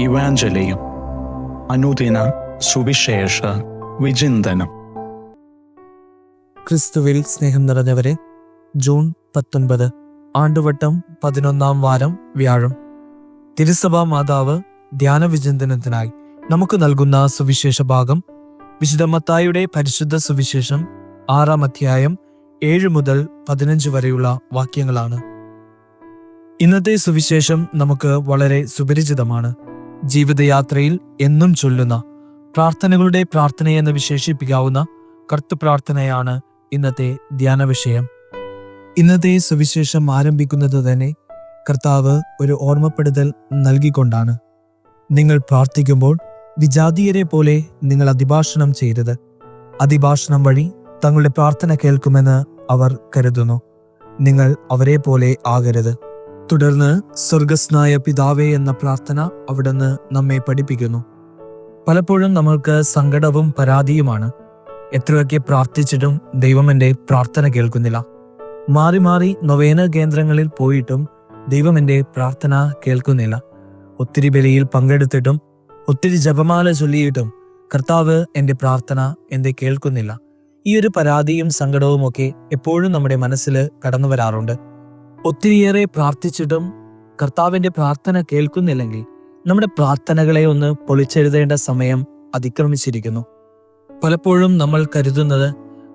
ഇവാഞ്ചലിയും അനുദിന സുവിശേഷ വിചിന്തനം. ക്രിസ്തുവിൽ സ്നേഹം നിറഞ്ഞവരെ, ജൂൺ 19 ആണ്ടുവട്ടം 11-ാം വാരം വ്യാഴം. തിരുസഭാ മാതാവ് ധ്യാന വിചിന്തനത്തിനായി നമുക്ക് നൽകുന്ന സുവിശേഷ ഭാഗം വിശുദ്ധ മത്തായിയുടെ പരിശുദ്ധ സുവിശേഷം 6-ാം അധ്യായം 7 മുതൽ 15 വരെയുള്ള വാക്യങ്ങളാണ്. ഇന്നത്തെ സുവിശേഷം നമുക്ക് വളരെ സുപരിചിതമാണ്. ജീവിതയാത്രയിൽ എന്നും ചൊല്ലുന്ന പ്രാർത്ഥനകളുടെ പ്രാർത്ഥനയെന്ന് വിശേഷിപ്പിക്കാവുന്ന കർത്തൃപ്രാർത്ഥനയാണ് ഇന്നത്തെ ധ്യാന വിഷയം. ഇന്നത്തെ സുവിശേഷം ആരംഭിക്കുന്നത് തന്നെ കർത്താവ് ഒരു ഓർമ്മപ്പെടുത്തൽ നൽകിക്കൊണ്ടാണ്. നിങ്ങൾ പ്രാർത്ഥിക്കുമ്പോൾ വിജാതീയരെ പോലെ നിങ്ങൾ അതിഭാഷണം ചെയ്തത്. അതിഭാഷണം വഴി തങ്ങളുടെ പ്രാർത്ഥന കേൾക്കുമെന്ന് അവർ കരുതുന്നു. നിങ്ങൾ അവരെ പോലെ ആകരുത്. തുടർന്ന് സ്വർഗസ്നായ പിതാവേ എന്ന പ്രാർത്ഥന അവിടുന്ന് നമ്മെ പഠിപ്പിക്കുന്നു. പലപ്പോഴും നമ്മൾക്ക് സങ്കടവും പരാതിയുമാണ്. എത്രയൊക്കെ പ്രാർത്ഥിച്ചിട്ടും ദൈവം എൻ്റെ പ്രാർത്ഥന കേൾക്കുന്നില്ല. മാറി മാറി നൊവേന കേന്ദ്രങ്ങളിൽ പോയിട്ടും ദൈവം എൻ്റെ പ്രാർത്ഥന കേൾക്കുന്നില്ല. ഒത്തിരി ബലിയിൽ പങ്കെടുത്തിട്ടും ഒത്തിരി ജപമാല ചൊല്ലിയിട്ടും കർത്താവ് എൻ്റെ പ്രാർത്ഥന എന്തേ കേൾക്കുന്നില്ല. ഈ ഒരു പരാതിയും സങ്കടവും ഒക്കെ എപ്പോഴും നമ്മുടെ മനസ്സിൽ കടന്നു വരാറുണ്ട്. ഒത്തിരിയേറെ പ്രാർത്ഥിച്ചിട്ടും കർത്താവിൻ്റെ പ്രാർത്ഥന കേൾക്കുന്നില്ലെങ്കിൽ നമ്മുടെ പ്രാർത്ഥനകളെ ഒന്ന് പൊളിച്ചെഴുതേണ്ട സമയം അതിക്രമിച്ചിരിക്കുന്നു. പലപ്പോഴും നമ്മൾ കരുതുന്നത്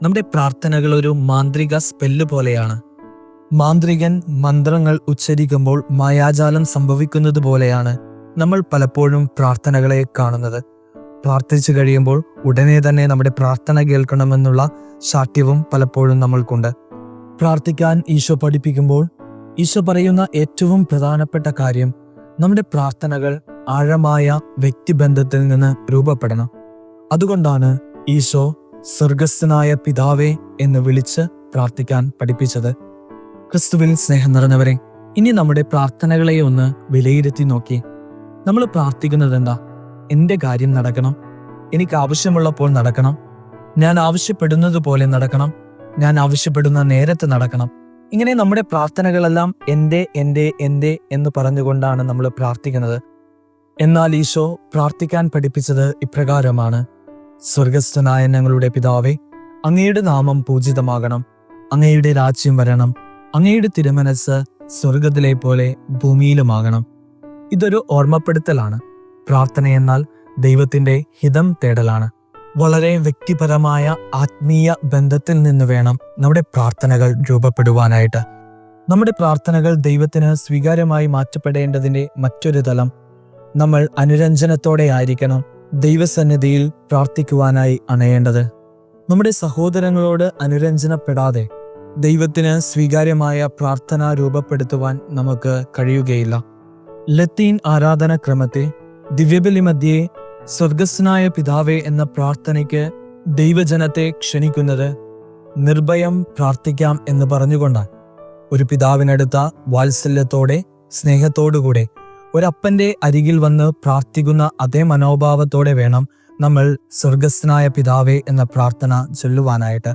നമ്മുടെ പ്രാർത്ഥനകൾ ഒരു മാന്ത്രിക സ്പെല്ല് പോലെയാണ്. മാന്ത്രികൻ മന്ത്രങ്ങൾ ഉച്ചരിക്കുമ്പോൾ മായാജാലം സംഭവിക്കുന്നത് പോലെയാണ് നമ്മൾ പലപ്പോഴും പ്രാർത്ഥനകളെ കാണുന്നത്. പ്രാർത്ഥിച്ചു കഴിയുമ്പോൾ ഉടനെ തന്നെ നമ്മുടെ പ്രാർത്ഥന കേൾക്കണമെന്നുള്ള ശാഠ്യവും പലപ്പോഴും നമ്മൾക്കുണ്ട്. പ്രാർത്ഥിക്കാൻ ഈശോ പഠിപ്പിക്കുമ്പോൾ ഈശോ പറയുന്ന ഏറ്റവും പ്രധാനപ്പെട്ട കാര്യം നമ്മുടെ പ്രാർത്ഥനകൾ ആഴമായ വ്യക്തിബന്ധത്തിൽ നിന്ന് രൂപപ്പെടണം. അതുകൊണ്ടാണ് ഈശോ സ്വർഗസ്ഥനായ പിതാവേ എന്ന് വിളിച്ച് പ്രാർത്ഥിക്കാൻ പഠിപ്പിച്ചത്. ക്രിസ്തുവിൽ സ്നേഹം നിറഞ്ഞവരെ, ഇനി നമ്മുടെ പ്രാർത്ഥനകളെ ഒന്ന് വിലയിരുത്തി നോക്കി. നമ്മൾ പ്രാർത്ഥിക്കുന്നത് എന്താ? എൻ്റെ കാര്യം നടക്കണം, എനിക്ക് ആവശ്യമുള്ളപ്പോൾ നടക്കണം, ഞാൻ ആവശ്യപ്പെടുന്നത് പോലെ നടക്കണം, ഞാൻ ആവശ്യപ്പെടുന്ന നേരത്ത് നടക്കണം. ഇങ്ങനെ നമ്മുടെ പ്രാർത്ഥനകളെല്ലാം എൻ്റെ എൻ്റെ എൻ്റെ എന്ന് പറഞ്ഞുകൊണ്ടാണ് നമ്മൾ പ്രാർത്ഥിക്കുന്നത്. എന്നാൽ ഈശോ പ്രാർത്ഥിക്കാൻ പഠിപ്പിച്ചത് ഇപ്രകാരമാണ്: സ്വർഗസ്ഥനായ ഞങ്ങളുടെ പിതാവേ, അങ്ങയുടെ നാമം പൂജിതമാകണം, അങ്ങയുടെ രാജ്യം വരണം, അങ്ങയുടെ തിരുമനസ്സ് സ്വർഗത്തിലെ പോലെ ഭൂമിയിലുമാകണം. ഇതൊരു ഓർമ്മപ്പെടുത്തലാണ്. പ്രാർത്ഥന എന്നാൽ ദൈവത്തിൻ്റെ ഹിതം തേടലാണ്. വളരെ വ്യക്തിപരമായ ആത്മീയ ബന്ധത്തിൽ നിന്ന് വേണം നമ്മുടെ പ്രാർത്ഥനകൾ രൂപപ്പെടുവാനായിട്ട്. നമ്മുടെ പ്രാർത്ഥനകൾ ദൈവത്തിന് സ്വീകാര്യമായി മാറ്റപ്പെടേണ്ടതിൻ്റെ മറ്റൊരു തലം, നമ്മൾ അനുരഞ്ജനത്തോടെ ആയിരിക്കണം ദൈവസന്നിധിയിൽ പ്രാർത്ഥിക്കുവാനായി അണയേണ്ടത്. നമ്മുടെ സഹോദരങ്ങളോട് അനുരഞ്ജനപ്പെടാതെ ദൈവത്തിന് സ്വീകാര്യമായ പ്രാർത്ഥന രൂപപ്പെടുത്തുവാൻ നമുക്ക് കഴിയുകയില്ല. ലത്തീൻ ആരാധനാക്രമത്തിൽ ദിവ്യബലി മധ്യേ സ്വർഗസ്നായ പിതാവേ എന്ന പ്രാർത്ഥനയ്ക്ക് ദൈവജനത്തെ ക്ഷണിക്കുന്നത് നിർഭയം പ്രാർത്ഥിക്കാം എന്ന് പറഞ്ഞുകൊണ്ടാണ്. ഒരു പിതാവിനടുത്ത വാത്സല്യത്തോടെ സ്നേഹത്തോടുകൂടെ ഒരപ്പൻ്റെ അരികിൽ വന്ന് പ്രാർത്ഥിക്കുന്ന അതേ മനോഭാവത്തോടെ വേണം നമ്മൾ സ്വർഗസ്നായ പിതാവേ എന്ന പ്രാർത്ഥന ചൊല്ലുവാനായിട്ട്.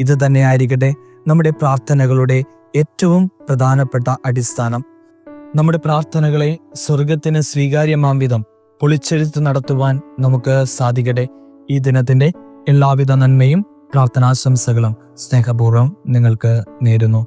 ഇത് തന്നെയായിരിക്കട്ടെ നമ്മുടെ പ്രാർത്ഥനകളുടെ ഏറ്റവും പ്രധാനപ്പെട്ട അടിസ്ഥാനം. നമ്മുടെ പ്രാർത്ഥനകളെ സ്വർഗത്തിന് സ്വീകാര്യമാം വിധം പൊളിച്ചെഴുത്ത് നടത്തുവാൻ നമുക്ക് സാധിക്കട്ടെ. ഈ ദിനത്തിന്റെ എല്ലാവിധ നന്മയും പ്രാർത്ഥനാശംസകളും സ്നേഹപൂർവ്വം നിങ്ങൾക്ക് നേരുന്നു.